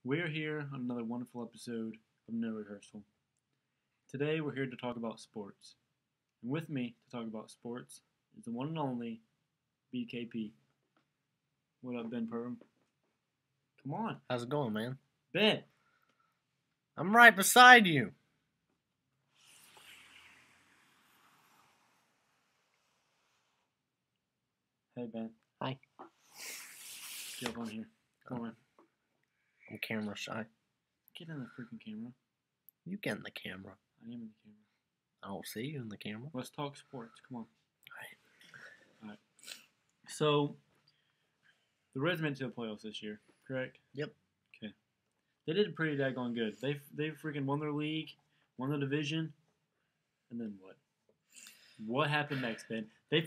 We're here on another wonderful episode of No Rehearsal. Today we're here to talk about sports. And with me to talk about sports is the one and only BKP. What up, Ben Perham? Come on. How's it going, man? Ben! I'm right beside you. Hey, Ben. Hi. Get up on here. Come on. I'm camera shy. Get in the freaking camera. You get in the camera. I am in the camera. I don't see you in the camera. Let's talk sports. Come on. Alright. So, the Reds made it to the playoffs this year, correct? Yep. Okay. They did pretty daggone good. They freaking won their league, won the division, and then what? What happened next, Ben? They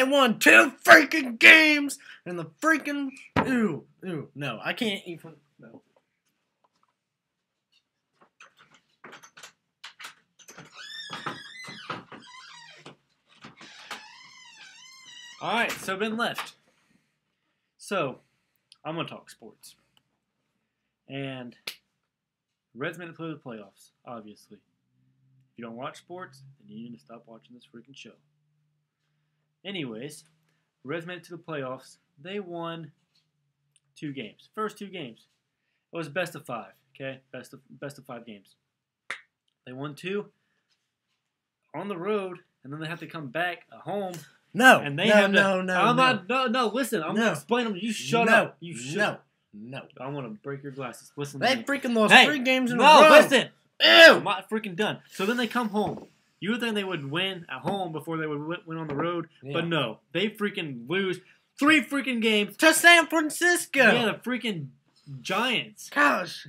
won 2 freaking games and the freaking no, I can't even no. Alright, so Ben left. So, I'm going to talk sports. And Reds made it to the playoffs, obviously. If you don't watch sports, then you need to stop watching this freaking show. Anyways, Reds made it to the playoffs. They won 2 games. First 2 games. It was best of 5, okay? Best of 5 games. They won 2 on the road, and then they have to come back at home. No, And they no, have to, no, listen, I'm going to explain them. You shut up. You shut up. No. I want to break your glasses. Listen to They me. freaking lost 3 games in a No, row. listen. Ew. I'm not freaking done. So then they come home. You would think they would win at home before they would win on the road, but no. They freaking lose 3 freaking games to San Francisco. Yeah, the freaking Giants. Gosh.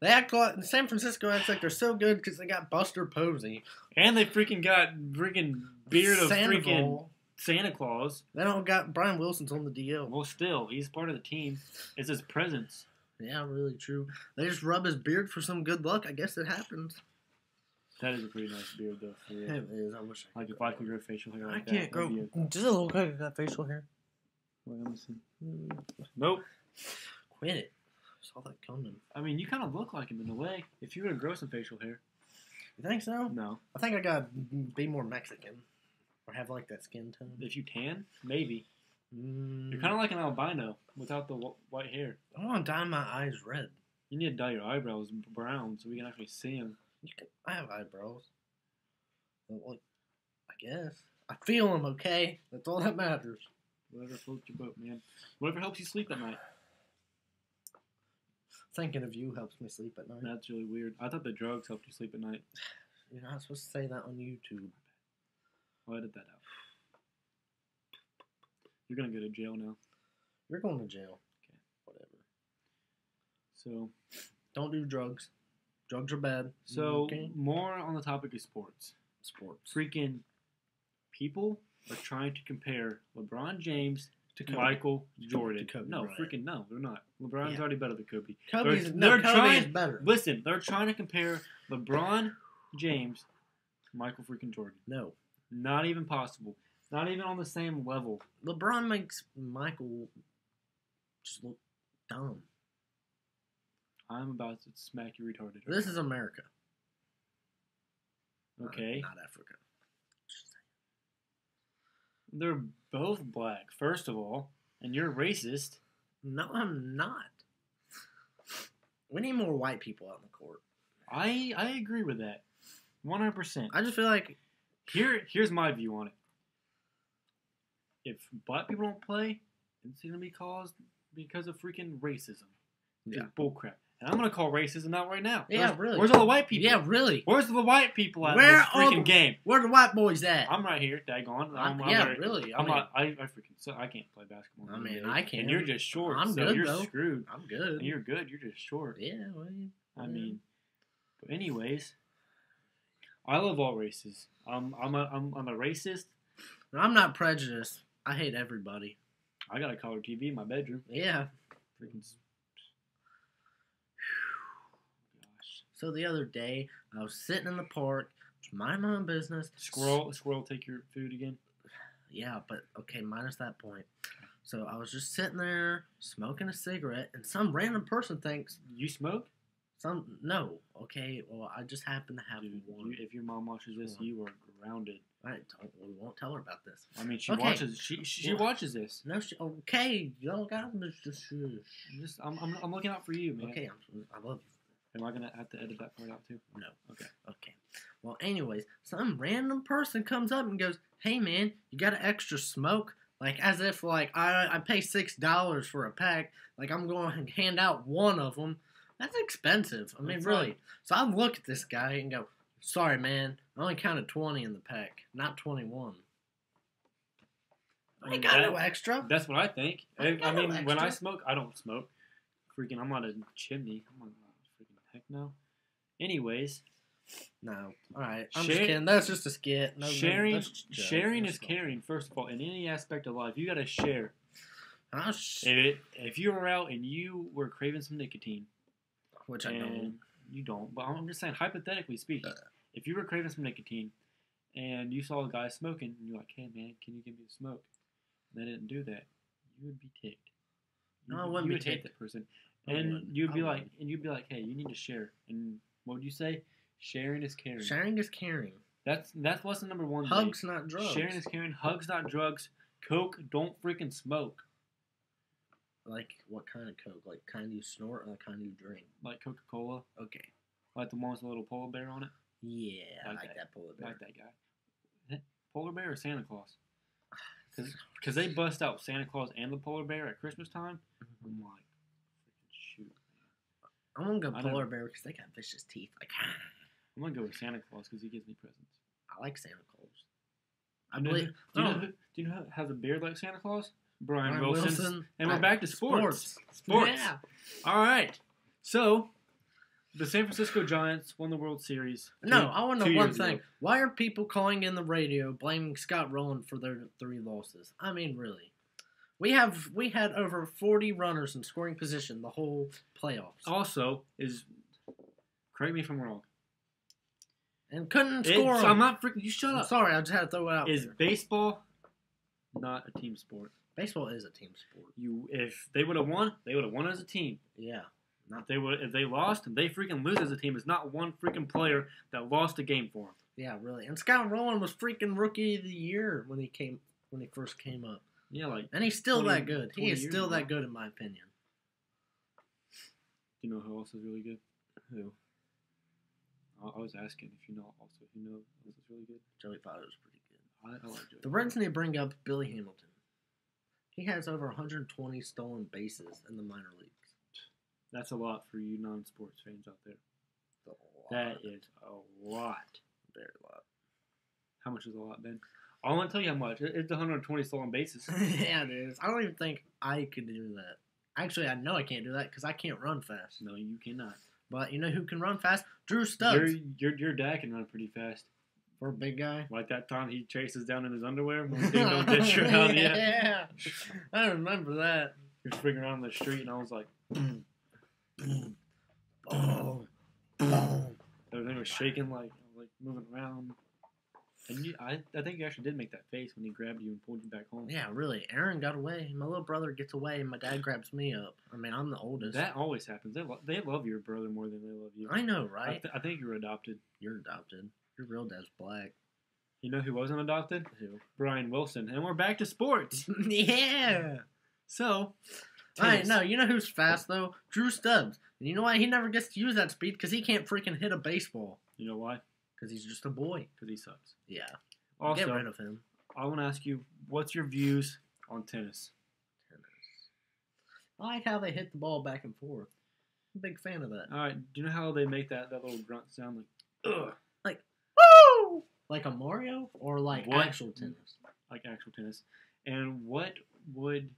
They act like San Francisco acts like they're so good because they got Buster Posey. And they freaking got freaking beard of Sandoval. freaking Santa Claus. They don't got Brian Wilson's on the DL. Well, still, he's part of the team. It's his presence. Yeah, really true. They just rub his beard for some good luck. I guess it happens. That is a pretty nice beard, though. For real. It is. I wish I Like could if I could grow facial hair like I that. can't grow. that'd be Does it look like I got facial hair? Wait, let me see. Nope. Quit it. Saw that coming. I mean, you kind of look like him in a way. If you were to grow some facial hair. You think so? No. I think I gotta be more Mexican. Or have like that skin tone. If you tan, maybe. You're kind of like an albino without the white hair. I want to dye my eyes red. You need to dye your eyebrows brown so we can actually see them. I have eyebrows. Well, I guess. I feel them, okay? That's all that matters. Whatever floats your boat, man. Whatever helps you sleep at night. Thinking of you helps me sleep at night. That's really weird. I thought the drugs helped you sleep at night. You're not supposed to say that on YouTube. I'll edit that out. You're going to go to jail now. You're going to jail. Okay. Whatever. So, don't do drugs. Drugs are bad. So, more on the topic of sports. Sports. Freaking people are trying to compare LeBron James To Kobe. Michael Jordan. To Kobe no, Bryant. freaking no, they're not. LeBron's already better than Kobe. Kobe is trying, better. Listen, they're trying to compare LeBron James to Michael freaking Jordan. No. Not even possible. Not even on the same level. LeBron makes Michael just look dumb. I'm about to smack you retarded. This is America. Okay. Not Africa. Just saying. They're both black, first of all, and you're racist. No, I'm not. We need more white people out in the court. I agree with that. 100%. I just feel like Here's my view on it. If black people don't play, it's going to be caused because of freaking racism. Yeah. It's bullcrap. And I'm going to call racism out right now. Yeah, really. Where's all the white people? Yeah, really. Where's the white people at Where this are freaking game? Where the white boys at? I'm right here, daggone. Really. I can't play basketball. I mean, I can. And you're just short. I'm so good, you're though. screwed. I'm good. And you're good. You're just short. Yeah, well, I mean, but anyways, I love all races. I'm a racist. I'm not prejudiced. I hate everybody. I got a color TV in my bedroom. Yeah. Freaking. Gosh. So the other day, I was sitting in the park, just minding my own business. Squirrel, take your food again. Yeah, but okay, minus that point. So I was just sitting there smoking a cigarette, and some random person thinks You smoke? no. Okay, well I just happen to have Dude, one. if your mom watches this, One. you are grounded. We won't tell her about this. I mean, she Okay. watches. She watches this. No, okay, y'all got just. I'm looking out for you, man. Okay, I love you. Am I gonna have to edit that part out too? No. Okay. Okay. Well, anyways, some random person comes up and goes, "Hey, man, you got an extra smoke?" Like as if like I pay $6 for a pack. Like I'm going to hand out one of them. That's expensive. I mean, That's really. right. So I look at this guy and go, "Sorry, man. I only counted 20 in the pack, not 21." I ain't got no extra. That's what I think. I I got no mean, when I extra. smoke, I don't smoke. Freaking, I'm not a chimney. I'm not freaking heck no. Anyways, No. All right. I'm Share- just kidding. That's just a skit. No, sharing that's just a joke. sharing That's is not- caring. First of all, in any aspect of life, you gotta share. Which If you were out and you were craving some nicotine, I and don't. you don't, but I'm just saying, hypothetically speaking, if you were craving some nicotine and you saw a guy smoking, and you're like, "Hey man, can you give me a smoke?" And they didn't do that, you would be ticked. No, I wouldn't be hate ticked. that person, I and wouldn't. you'd be I like, "Hey, you need to share." And what would you say? Sharing is caring. Sharing is caring. That's lesson number one. Hugs, Dave. not drugs. Sharing is caring. Hugs, not drugs. Coke, don't freaking smoke. Like, what kind of Coke? Like, kind you snort or the kind you drink? Like Coca-Cola, Okay. like the one with the little polar bear on it. Yeah, I Like like that. that polar bear. Like that guy. Polar bear or Santa Claus? Because they bust out Santa Claus and the polar bear at Christmas time. I'm like, freaking shoot. I'm gonna go I don't- polar bear because they got vicious teeth. Like, I'm gonna go with Santa Claus because he gives me presents. I like Santa Claus. I Do believe. do you know who has a beard like Santa Claus? Brian Brian Wilson. Wilson. And we're back to sports. Yeah. All right. So, the San Francisco Giants won the World Series. No, I want to 2 know one years ago. thing. Why are people calling in the radio blaming Scott Rowland for their 3 losses? I mean, really. We had over 40 runners in scoring position the whole playoffs. Also, correct me if I'm wrong. And couldn't score 'em. I'm not freaking. You shut I'm up. sorry, I just had to throw it out Is there. baseball not a team sport? Baseball is a team sport. If they would have won, they would have won as a team. Yeah. If they lost, they freaking lose as a team. It's not one freaking player that lost a game for them. Yeah, really. And Scott Rowland was freaking rookie of the year when he first came up. Yeah, like. And he's still 20 that good. He 20 is years still ago. that good in my opinion. Do you know who else is really good? Who? I was asking if you know also. If you know who else is really good. Joey Votto's pretty good. I like Joe. The Reds need to bring up Billy Hamilton. He has over 120 stolen bases in the minor leagues. That's a lot for you non-sports fans out there. That's a That lot. is a lot. Very lot. How much is a lot, Ben? I want to tell you how much. It's 120 stolen bases. Yeah, it is. I don't even think I could do that. Actually, I know I can't do that because I can't run fast. No, you cannot. But you know who can run fast? Drew Stubbs. Your dad can run pretty fast. For a big guy. Like that time he chases down in his underwear when Ding Dong Ditch you out. Yeah. Yeah. I remember that. He was freaking around the street, and I was like, Boom. Boom. Boom. everything was shaking, like moving around. And I think you actually did make that face when he grabbed you and pulled you back home. Yeah, really. Aaron got away. My little brother gets away, and my dad grabs me up. I mean, I'm the oldest. That always happens. They love your brother more than they love you. I know, right? I think you were adopted. You're adopted. Your real dad's black. You know who wasn't adopted? Who? Brian Wilson. And we're back to sports. Yeah. So, All right, tennis. no, you know who's fast, though? Drew Stubbs. And you know why? He never gets to use that speed because he can't freaking hit a baseball. You know why? Because he's just a boy. Because he sucks. Yeah. Also, Get rid of him. I want to ask you, what's your views on tennis? I like how they hit the ball back and forth. I'm a big fan of that. All right, do you know how they make that little grunt sound like, ugh, Woo! Like a Mario or like What? actual tennis? like actual tennis? And what would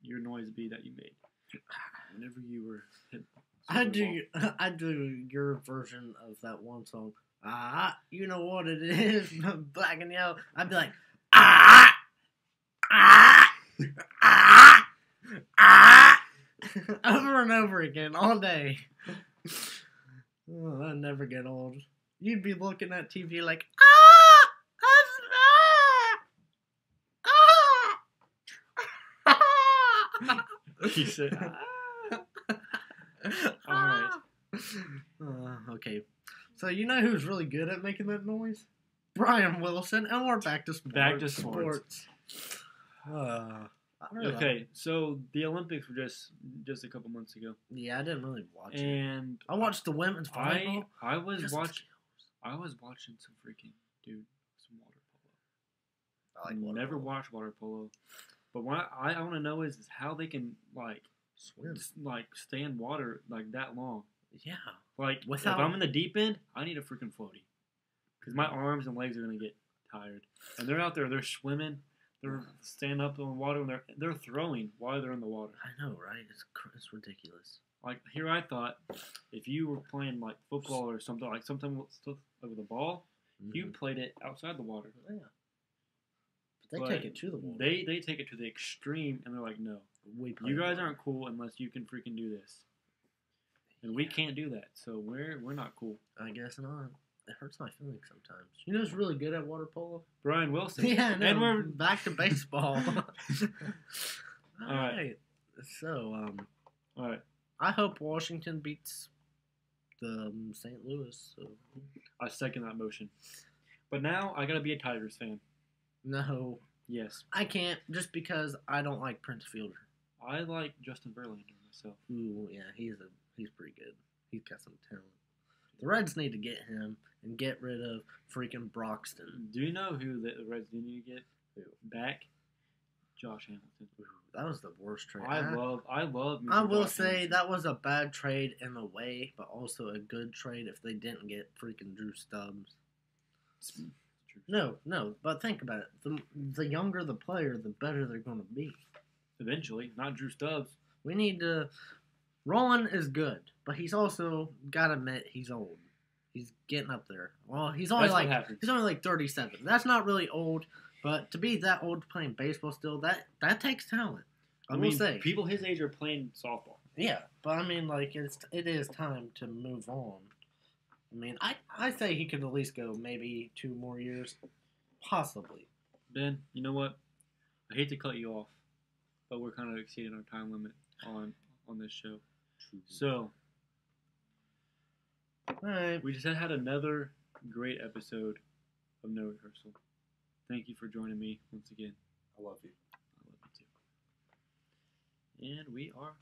your noise be that you made whenever you were hit? I do your version of that one song. You know what it is, black and yellow. I'd be like, over and over again all day. Oh, that'd never get old. You'd be looking at TV like, He said, All right. Okay. So you know who's really good at making that noise? Brian Wilson, and we're back to sports. Back to sports. Okay. So the Olympics were just a couple months ago. Yeah, I didn't really watch it. And I watched the women's volleyball. I was watching some freaking some water polo. I like never watched water polo, but what I want to know is how they can swim, stay in water that long. Yeah, if I'm in the deep end, I need a freaking floaty, because my arms and legs are gonna get tired. And they're out there, they're swimming, they're standing up in the water, and they're throwing while they're in the water. I know, right? It's ridiculous. Here I thought, if you were playing football or something with the ball, you played it outside the water. Yeah. But they take it to the water. They take it to the extreme, and they're like, no, you guys aren't cool unless you can freaking do this. And we can't do that, so we're not cool. I guess not. It hurts my feelings sometimes. You know who's really good at water polo? Brian Wilson. Yeah, no, and we're back to baseball. All right. So, all right. I hope Washington beats the St. Louis. So. I second that motion. But now I gotta be a Tigers fan. No. Yes. I can't, just because I don't like Prince Fielder. I like Justin Verlander myself. Ooh, yeah, he's pretty good. He's got some talent. The Reds need to get him and get rid of freaking Broxton. Do you know who the Reds do need to get? Who? Back? Josh Hamilton. Ooh, that was the worst trade. I love I will say that was a bad trade in a way, but also a good trade if they didn't get freaking Drew Stubbs. No, but think about it. The younger the player, the better they're going to be. Eventually, not Drew Stubbs. We need to... Roland is good, but he's also got to admit he's old. He's getting up there. Well, he's only 37. That's not really old, but to be that old playing baseball still, that takes talent. I will say people his age are playing softball. Yeah, but I mean, it is time to move on. I mean, I say he could at least go maybe 2 more years, possibly. Ben, you know what? I hate to cut you off, but we're kind of exceeding our time limit on this show. So, all right. We just had another great episode of No Rehearsal. Thank you for joining me once again. I love you. I love you too. And we are